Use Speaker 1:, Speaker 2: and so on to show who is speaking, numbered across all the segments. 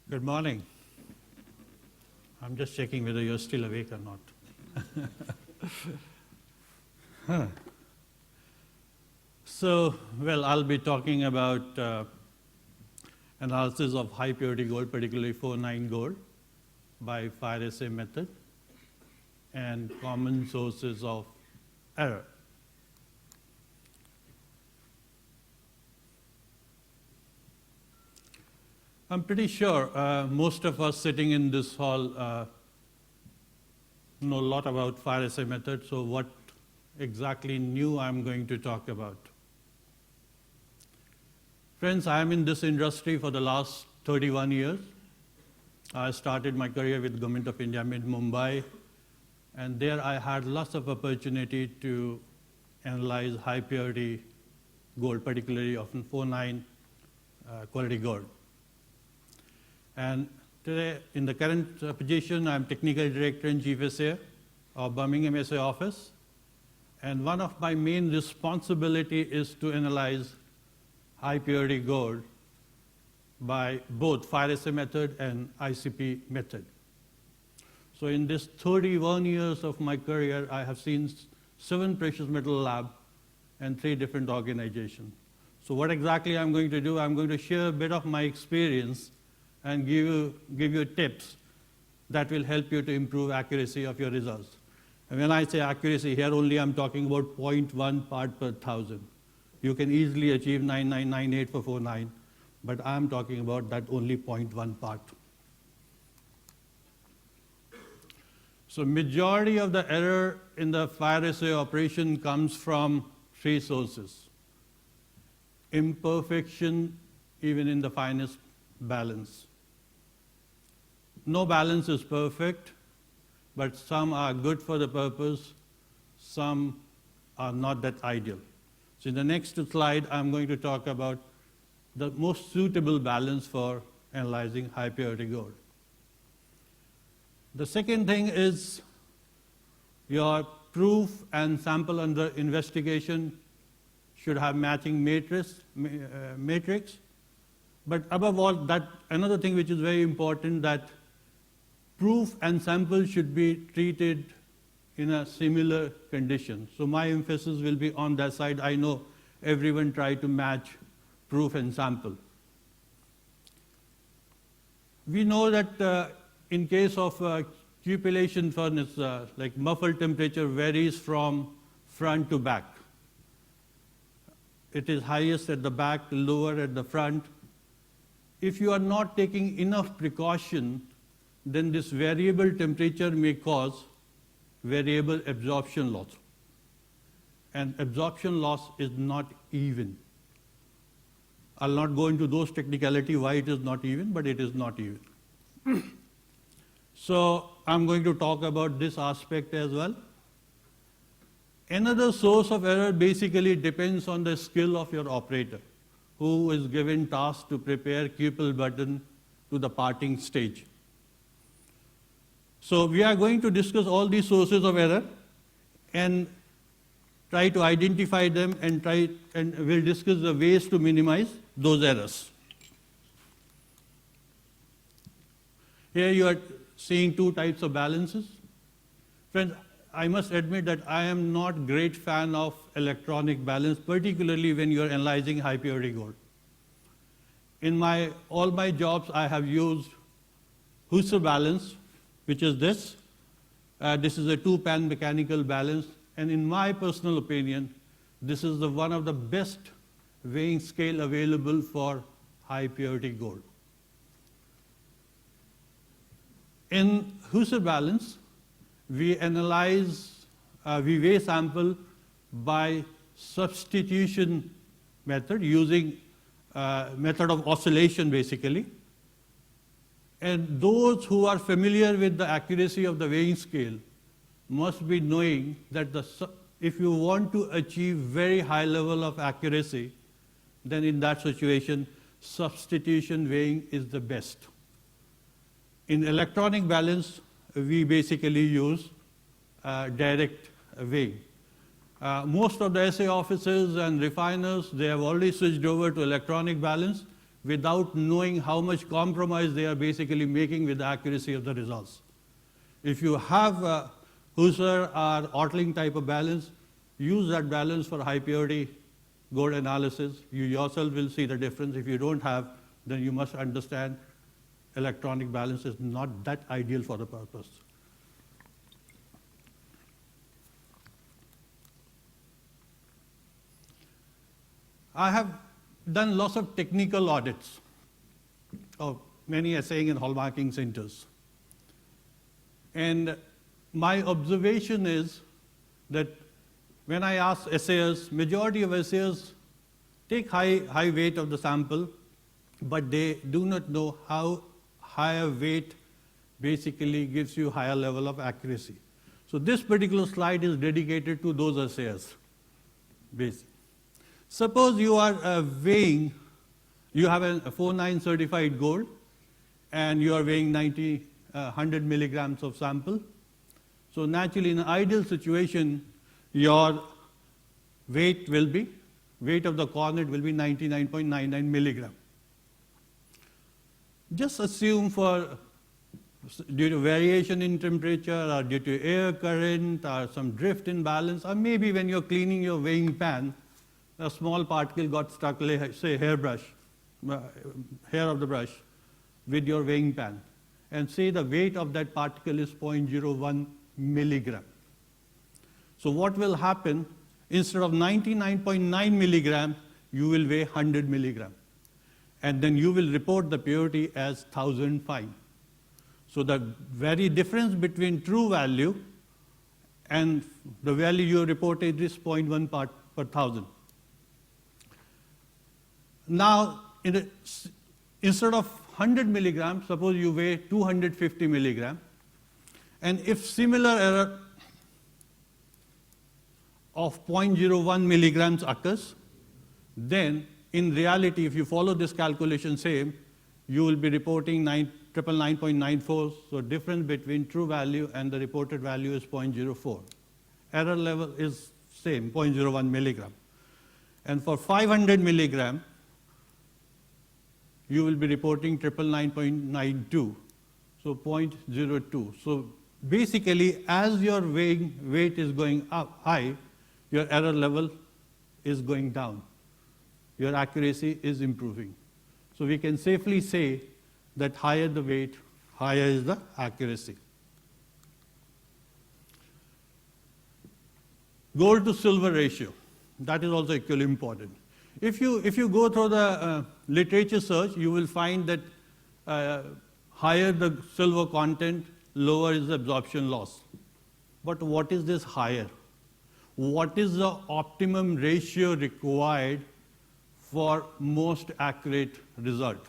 Speaker 1: Good morning. I'm just checking whether you're still awake or not. So, well, I'll be talking about analysis of high purity gold, particularly 4-9 gold, by Fire Assay Method, and common sources of error. I'm pretty sure most of us sitting in this hall know a lot about Fire Assay Method, so what exactly new I'm going to talk about. Friends, I am in this industry for the last 31 years. I started my career with Government of India, Mumbai, and there I had lots of opportunity to analyze high purity gold, particularly often 4-9 quality gold. And today, in the current position, I'm Technical Director and Chief Assayer of Birmingham Assay Office. And one of my main responsibility is to analyze high purity gold by both Fire Assay Method and ICP method. So in this 31 years of my career, I have seen 7 precious metal labs and 3 different organizations. So what exactly I'm going to do, I'm going to share a bit of my experience and give you tips that will help you to improve accuracy of your results. And when I say accuracy, here only I'm talking about 0.1 part per thousand. You can easily achieve 9998 for 4-9, but I'm talking about that only 0.1 part. So majority of the error in the fire assay operation comes from 3 sources. Imperfection, even in the finest balance. No balance is perfect, but some are good for the purpose, some are not that ideal. So in the next slide, I'm going to talk about the most suitable balance for analyzing high purity gold. The second thing is your proof and sample under investigation should have matching matrix. But above all, that another thing which is very important, that proof and sample should be treated in a similar condition. So my emphasis will be on that side. I know everyone try to match proof and sample. We know that in case of cupellation furnace, like muffled temperature varies from front to back. It is highest at the back, lower at the front. If you are not taking enough precaution, then this variable temperature may cause variable absorption loss. And absorption loss is not even. I'll not go into those technicalities why it is not even, but it is not even. So I'm going to talk about this aspect as well. Another source of error basically depends on the skill of your operator, who is given task to prepare cupel button to the parting stage. So we are going to discuss all these sources of error and try to identify them and we'll discuss the ways to minimize those errors. Here you are seeing 2 types of balances. Friends, I must admit that I am not great fan of electronic balance, particularly when you are analyzing high purity gold. In all my jobs, I have used Husserl balance, which is this. This is a 2-pan mechanical balance, and in my personal opinion, this is one of the best weighing scale available for high purity gold. In Husserl balance, we weigh sample by substitution method, using method of oscillation basically. And those who are familiar with the accuracy of the weighing scale must be knowing that if you want to achieve very high level of accuracy, then in that situation, substitution weighing is the best. In electronic balance, we basically use direct weighing. Most of the assay offices and refiners, they have already switched over to electronic balance, without knowing how much compromise they are basically making with the accuracy of the results. If you have a Husserl or Ortling type of balance, use that balance for high purity gold analysis. You yourself will see the difference. If you don't have, then you must understand electronic balance is not that ideal for the purpose. I have done lots of technical audits of many assaying and hallmarking centers. And my observation is that when I ask assayers, majority of assayers take high weight of the sample, but they do not know how higher weight basically gives you higher level of accuracy. So this particular slide is dedicated to those assayers. Suppose you are weighing, you have a 49 certified gold, and you are weighing 100 milligrams of sample. So naturally, in an ideal situation, your weight of the cornet will be 99.99 milligram. Just assume due to variation in temperature or due to air current or some drift in balance, or maybe when you're cleaning your weighing pan, a small particle got stuck, say hair of the brush with your weighing pan, and say the weight of that particle is 0.01 milligram. So what will happen, instead of 99.9 milligram, you will weigh 100 milligram. And then you will report the purity as 1005. So the very difference between true value and the value you reported is 0.1 part per thousand. Now, instead of 100 milligrams, suppose you weigh 250 milligrams, and if similar error of 0.01 milligrams occurs, then in reality, if you follow this calculation same, you will be reporting 999.94, so difference between true value and the reported value is 0.04. Error level is same, 0.01 milligram. And for 500 milligram, you will be reporting 999.92, so 0.02. So basically, as your weight is going up high, your error level is going down. Your accuracy is improving. So we can safely say that higher the weight, higher is the accuracy. Gold to silver ratio, that is also equally important. If you go through the literature search, you will find that higher the silver content, lower is the absorption loss. But what is this higher? What is the optimum ratio required for most accurate result?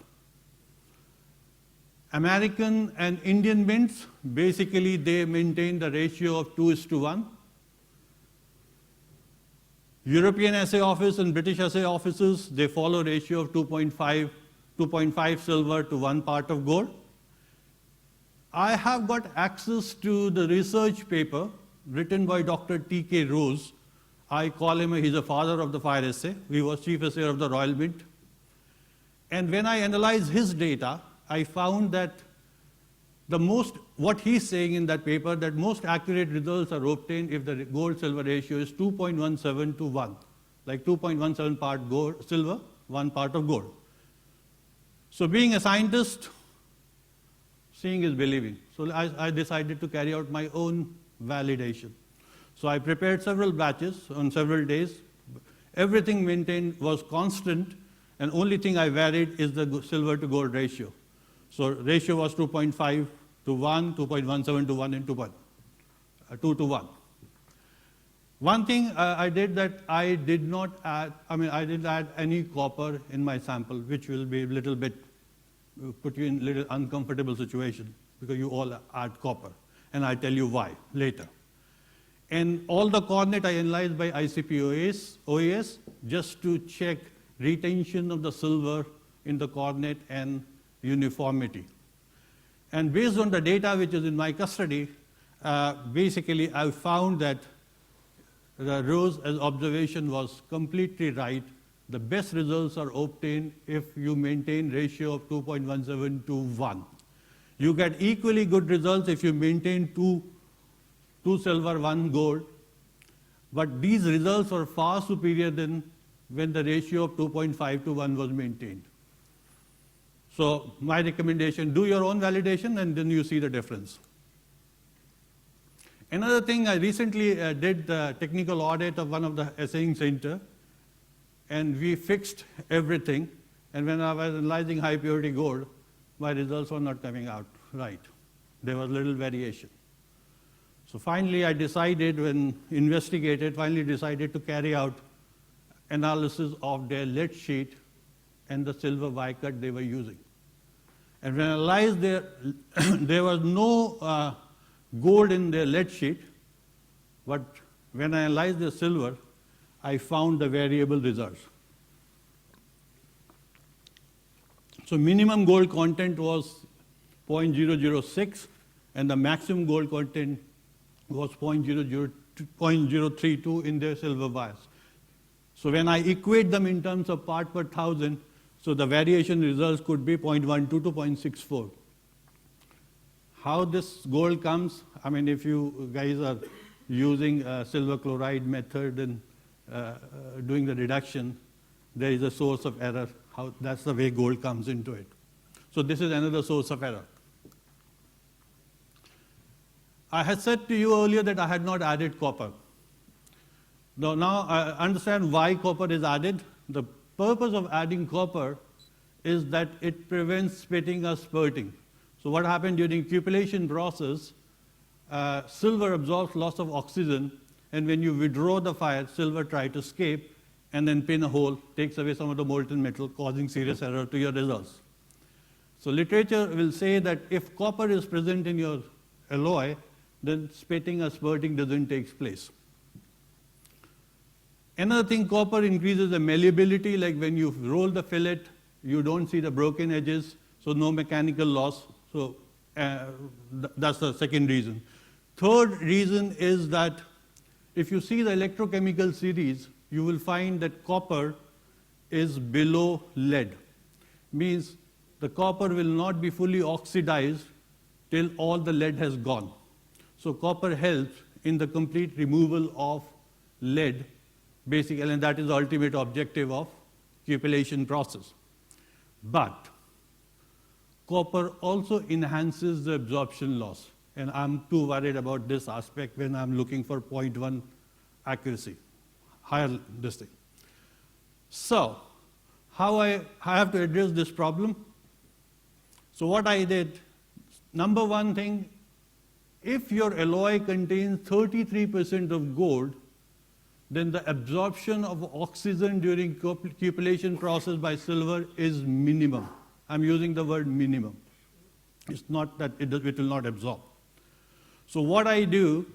Speaker 1: American and Indian mints, basically they maintain the ratio of 2:1. European Assay Office and British Assay Offices, they follow ratio of 2.5 silver to 1 part of gold. I have got access to the research paper written by Dr. T.K. Rose. I call him, he's a father of the fire assay. He was chief assayer of the Royal Mint. And when I analyzed his data, I found that what he's saying in that paper, that most accurate results are obtained if the gold-silver ratio is 2.17 to 1, like 2.17 part gold, silver, 1 part of gold. So being a scientist, seeing is believing. So I decided to carry out my own validation. So I prepared several batches on several days. Everything maintained was constant, and only thing I varied is the silver to gold ratio. So ratio was 2.5 to 1, 2.17 to 1, and 2 to 1. One thing I did that I didn't add any copper in my sample, which will be a little bit, put you in a little uncomfortable situation, because you all add copper, and I'll tell you why later. And all the cornet I analyzed by ICP OAS just to check retention of the silver in the cornet and uniformity. And based on the data which is in my custody, basically I found that the Rose's observation was completely right, the best results are obtained if you maintain ratio of 2.17 to 1. You get equally good results if you maintain two silver, 1 gold, but these results are far superior than when the ratio of 2.5 to 1 was maintained. So my recommendation, do your own validation and then you see the difference. Another thing, I recently did the technical audit of one of the assaying center, and we fixed everything. And when I was analyzing high purity gold, my results were not coming out right. There was little variation. So finally I decided, when investigated, to carry out analysis of their lead sheet and the silver Y-cut they were using. And when I analyzed there was no gold in their lead sheet, but when I analyzed the silver, I found the variable results. So minimum gold content was 0.006 and the maximum gold content was 0.032 in their silver bias. So when I equate them in terms of part per thousand, so the variation results could be 0.12 to 0.64. How this gold comes, I mean, if you guys are using a silver chloride method and doing the reduction, there is a source of error. That's the way gold comes into it. So this is another source of error. I had said to you earlier that I had not added copper. Now I understand why copper is added. The purpose of adding copper is that it prevents spitting or spurting. So what happened during cupellation process, silver absorbs lots of oxygen, and when you withdraw the fire, silver tries to escape and then pin a hole, takes away some of the molten metal, causing serious error to your results. So literature will say that if copper is present in your alloy, then spitting or spurting doesn't take place. Another thing, copper increases the malleability, like when you roll the fillet, you don't see the broken edges, so no mechanical loss. So that's the second reason. Third reason is that if you see the electrochemical series, you will find that copper is below lead. Means the copper will not be fully oxidized till all the lead has gone. So copper helps in the complete removal of lead, basically, and that is the ultimate objective of cupellation process. But copper also enhances the absorption loss, and I'm too worried about this aspect when I'm looking for 0.1 accuracy, higher this thing. So how I have to address this problem? So what I did, number one thing, if your alloy contains 33% of gold, then the absorption of oxygen during cupellation process by silver is minimum. I'm using the word minimum. It's not that it will not absorb. So what I do,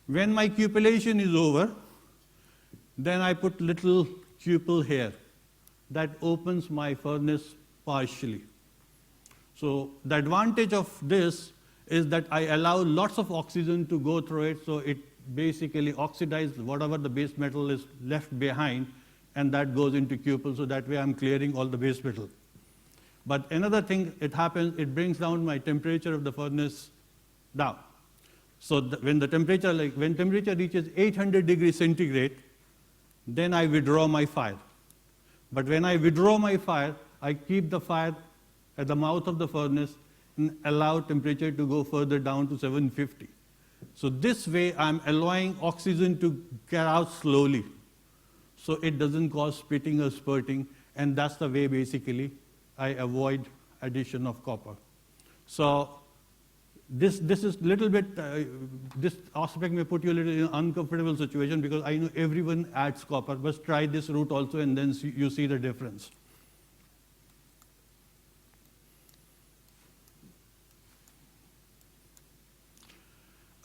Speaker 1: when my cupellation is over, then I put little cupel here. That opens my furnace partially. So the advantage of this is that I allow lots of oxygen to go through it, so it basically oxidizes whatever the base metal is left behind, and that goes into cupel, so that way I'm clearing all the base metal. But another thing, it happens, it brings down my temperature of the furnace down. So when temperature reaches 800 degrees centigrade, then I withdraw my fire. But when I withdraw my fire, I keep the fire at the mouth of the furnace and allow temperature to go further down to 750. So this way, I'm allowing oxygen to get out slowly, so it doesn't cause spitting or spurting, and that's the way basically I avoid addition of copper. So this is little bit, this aspect may put you a little in an uncomfortable situation, because I know everyone adds copper, but try this route also and then you see the difference.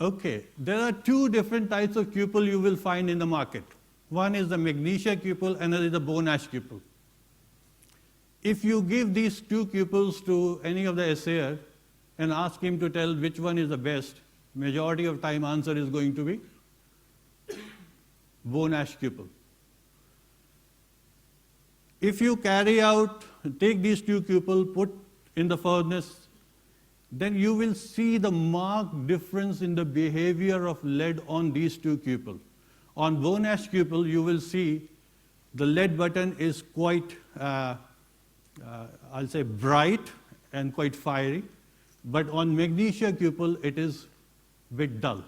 Speaker 1: Okay, there are two different types of cupel you will find in the market. One is the magnesia cupel, another is the bone ash cupel. If you give these two cupels to any of the assayer and ask him to tell which one is the best, majority of time answer is going to be bone ash cupel. If you take these two cupels, put in the furnace, then you will see the marked difference in the behavior of lead on these two cupels. On bone ash cupel, you will see the lead button is quite, I'll say, bright and quite fiery. But on magnesia cupel, it is a bit dull.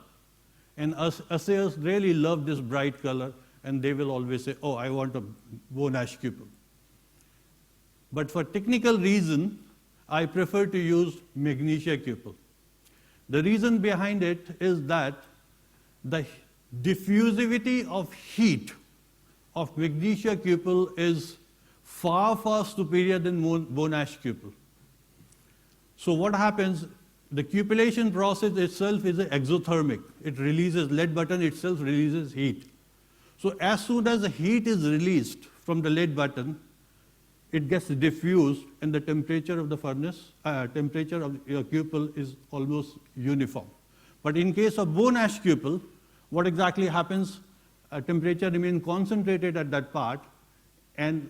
Speaker 1: And assayers really love this bright color, and they will always say, oh, I want a bone ash cupel. But for technical reason, I prefer to use magnesia cupel. The reason behind it is that the diffusivity of heat of magnesia cupel is far, far superior than bone ash cupel. So what happens, the cupellation process itself is exothermic. It releases, lead button itself releases heat. So as soon as the heat is released from the lead button, it gets diffused, and the temperature of the furnace, temperature of your cupel is almost uniform. But in case of bone ash cupel, what exactly happens? Temperature remains concentrated at that part, and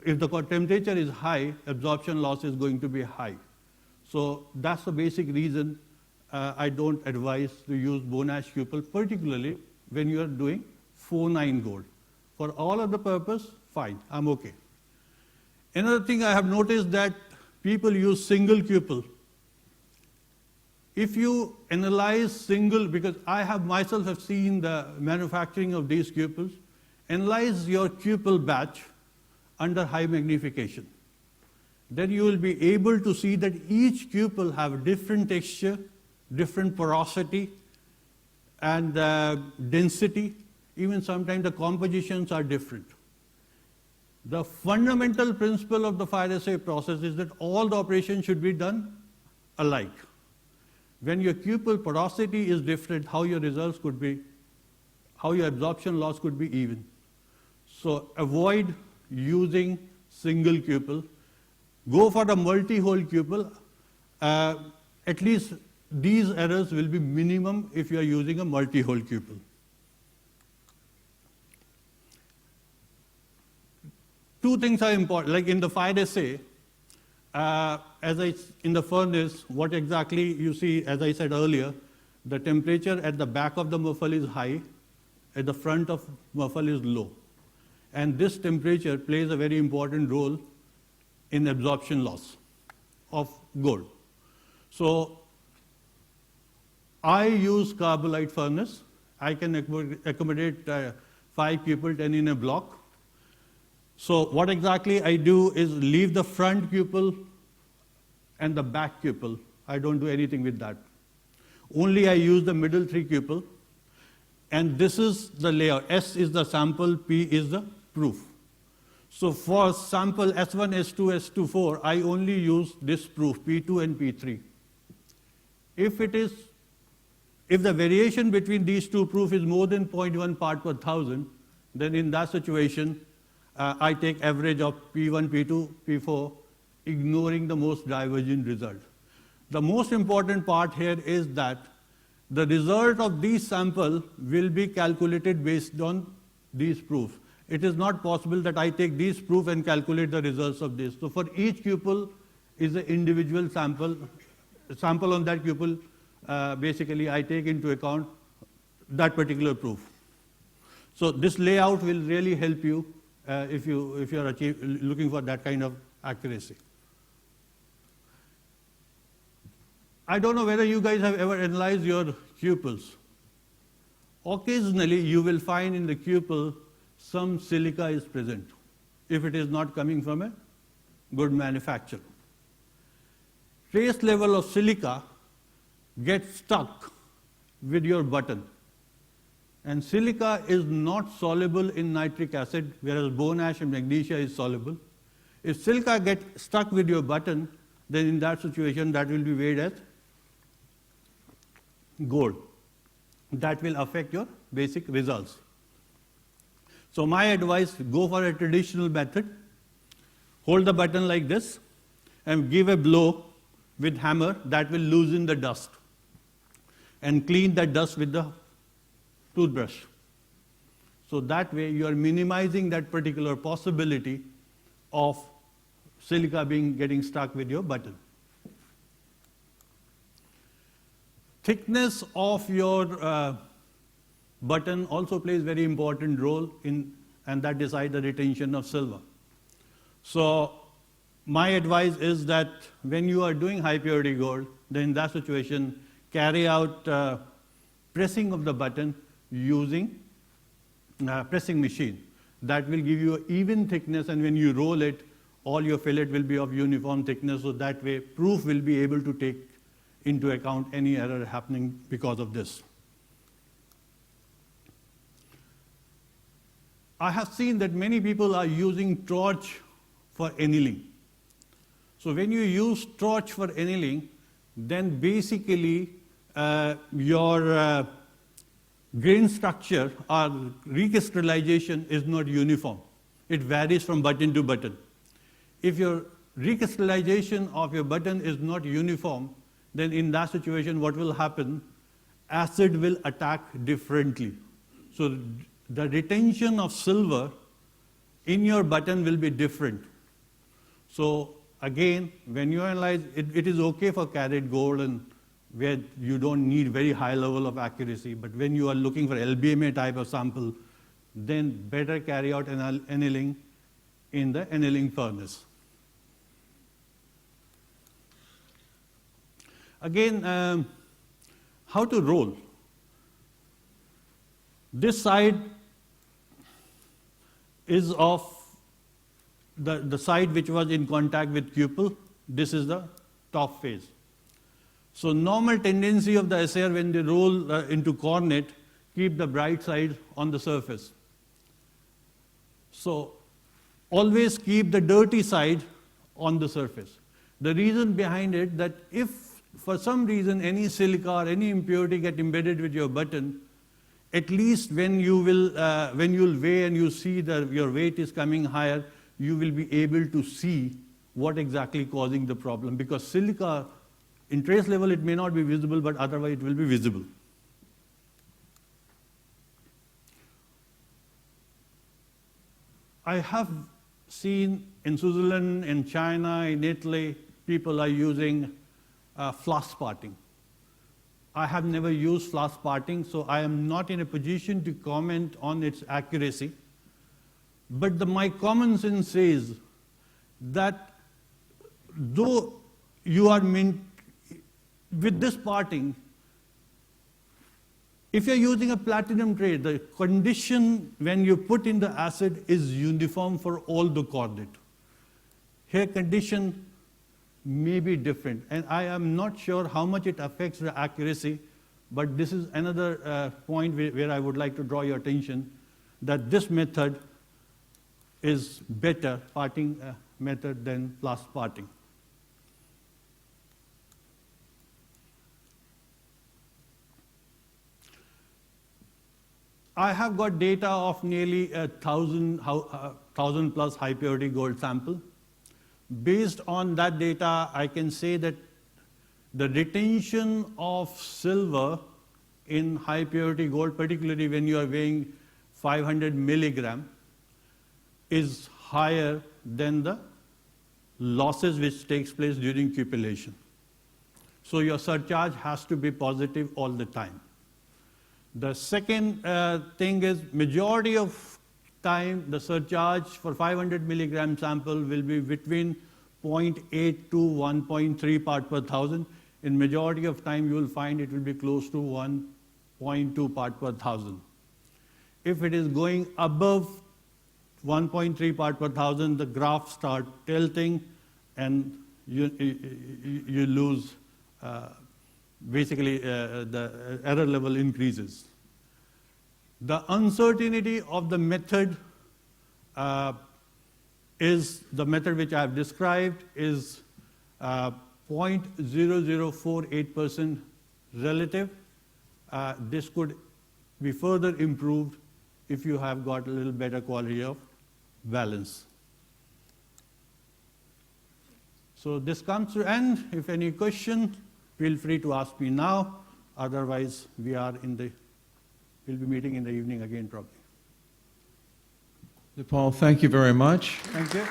Speaker 1: if the temperature is high, absorption loss is going to be high. So that's the basic reason I don't advise to use bone ash cupel, particularly when you are doing 4-9 gold. For all other purpose, fine, I'm okay. Another thing I have noticed that people use single cupel. If you analyze single, because I have myself have seen the manufacturing of these cupels, analyze your cupel batch under high magnification. Then you will be able to see that each cupel have different texture, different porosity, and density. Even sometimes the compositions are different. The fundamental principle of the fire assay process is that all the operations should be done alike. When your cupel porosity is different, how your results could be, how your absorption loss could be even. So avoid using single cupel. Go for a multi-hole cupel. At least these errors will be minimum if you are using a multi-hole cupel. Two things are important, like in the fire assay, in the furnace, what exactly you see, as I said earlier, the temperature at the back of the muffle is high, at the front of muffle is low. And this temperature plays a very important role in absorption loss of gold. So I use carbonite furnace. I can accommodate 5 cupel 10 in a block. So what exactly I do is leave the front cupel and the back cupel. I don't do anything with that. Only I use the middle 3 cupel. And this is the layout. S is the sample, P is the proof. So for sample S1, S2, S24, I only use this proof, P2 and P3. If the variation between these two proofs is more than 0.1 part per 1,000, then in that situation, I take average of P1, P2, P4, ignoring the most divergent result. The most important part here is that the result of these sample will be calculated based on these proofs. It is not possible that I take these proof and calculate the results of this. So for each cupel is an individual sample. Sample on that cupel, basically I take into account that particular proof. So this layout will really help you if you are looking for that kind of accuracy. I don't know whether you guys have ever analyzed your cupels. Occasionally you will find in the cupel some silica is present, if it is not coming from a good manufacturer. Trace level of silica gets stuck with your button. And silica is not soluble in nitric acid, whereas bone ash and magnesia is soluble. If silica gets stuck with your button, then in that situation, that will be weighed as gold. That will affect your basic results. So my advice, go for a traditional method. Hold the button like this and give a blow with hammer that will loosen the dust and clean that dust with the toothbrush. So that way you are minimizing that particular possibility of silica getting stuck with your button. Thickness of your button also plays a very important role and that decides the retention of silver. So my advice is that when you are doing high purity gold, then in that situation, carry out pressing of the button using pressing machine. That will give you an even thickness, and when you roll it, all your fillet will be of uniform thickness, so that way proof will be able to take into account any error happening because of this. I have seen that many people are using torch for annealing. So when you use torch for annealing, then basically your grain structure or recrystallization is not uniform. It varies from button to button. If your recrystallization of your button is not uniform, then in that situation what will happen? Acid will attack differently. So the retention of silver in your button will be different. So again, when you analyze, it is okay for carat gold and where you don't need very high level of accuracy, but when you are looking for LBMA type of sample, then better carry out annealing in the annealing furnace. Again, how to roll. This side is of the side which was in contact with cupel. This is the top face. So normal tendency of the assayer when they roll into cornet, keep the bright side on the surface. So always keep the dirty side on the surface. The reason behind it that if for some reason any silica or any impurity get embedded with your button, at least when you'll weigh and you see that your weight is coming higher, you will be able to see what exactly causing the problem, because silica in trace level it may not be visible, but otherwise it will be visible. I have seen in Switzerland, in China, in Italy, people are using flask parting. I have never used flask parting, so I am not in a position to comment on its accuracy. But my common sense says that though you are with this parting, if you're using a platinum tray, the condition when you put in the acid is uniform for all the cornet. Here condition may be different, and I am not sure how much it affects the accuracy, but this is another point where I would like to draw your attention, that this method is better parting method than flask parting. I have got data of nearly 1,000 plus high purity gold sample. Based on that data, I can say that the retention of silver in high purity gold, particularly when you are weighing 500 milligram, is higher than the losses which takes place during cupellation. So your surcharge has to be positive all the time. The second thing is, majority of time the surcharge for 500 milligram sample will be between 0.8 to 1.3 part per thousand. In majority of time you will find it will be close to 1.2 part per thousand. If it is going above 1.3 part per thousand, the graph start tilting and you lose basically the error level increases. The uncertainty of the method is the method which I have described is 0.0048% relative. This could be further improved if you have got a little better quality of balance. So this comes to end. If any question, feel free to ask me now. Otherwise, we'll be meeting in the evening again probably.
Speaker 2: Dippal, thank you very much.
Speaker 1: Thank you.